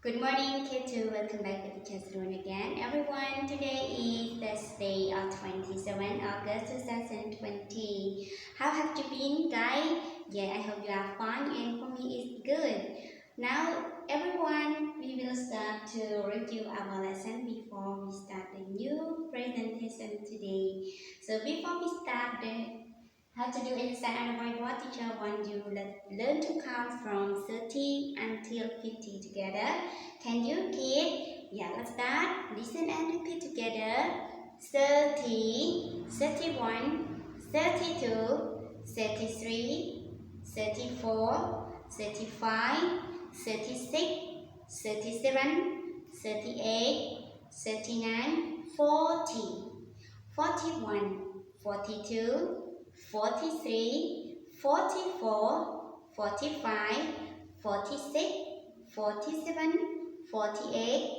Good morning, K2. Welcome back to teacher Saruon again. Everyone, today is Thursday, 27 August 2020. How have you been, guys? Yeah, I hope you are fine, and for me, it's good. Now, everyone, we will start to review our lesson before we start the new presentation today. So, before we start how to do exercise on the whiteboard, teacher want you learn to count from 30 until 50 together. Can you keep? Yeah, let's start. Listen and repeat together. 30, 31, 32, 33, 34, 35, 36, 37, 38, 39, 40, 41, 42, 43, 44, 45, 46, 47, 48,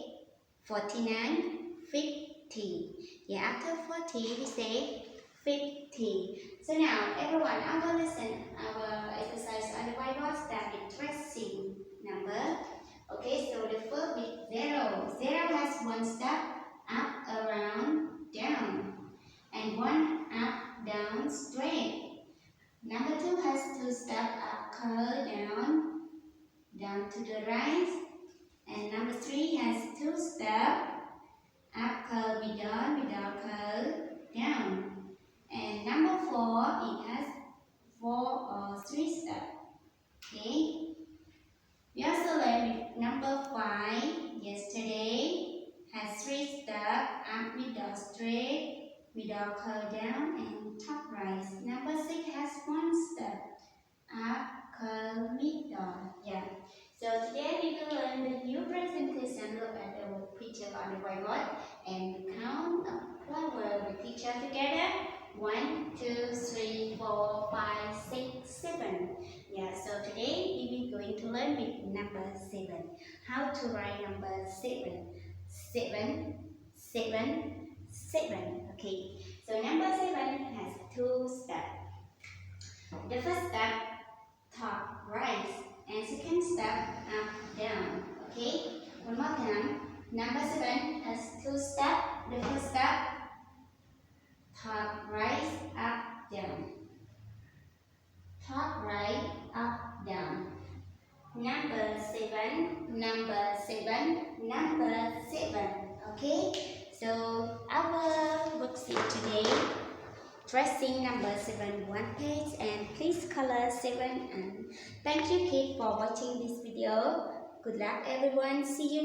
49, 50. Yeah, after 40 we say 50. So now everyone, our lesson, our exercise on the whiteboard start with tracing number. Okay, so the first with 0. 0 has one step up, around, down, and one up, down, straight. Number 2 has two steps up, curl, down to the right. And number 3 has two steps up, curl, middle, curl, down. And number 4, it has three steps. Okay. We also learned with number 5 yesterday, has three steps, up, middle, straight, middle, curl, down, and top rise. Number 6 has one step, up, curl, middle. Yeah. So today we will learn the new presentation. Look at the picture on the whiteboard and count one word with teacher together. 1, 2, 3, 4, 5, 6, 7. Yeah, so today we will going to learn with number 7. How to write number 7. 7, 7, 7. Okay, so number 7 has two steps. The first step, top, right, and second step, up, down. Okay, one more time. Number 7 has two steps. The first step, top, right, up, down. Top, right, up, down. Number 7, number 7, number 7. Okay, so our worksheet today, tracing number 7 one page, and please color 7. And thank you kids for watching this video. Good luck everyone. See you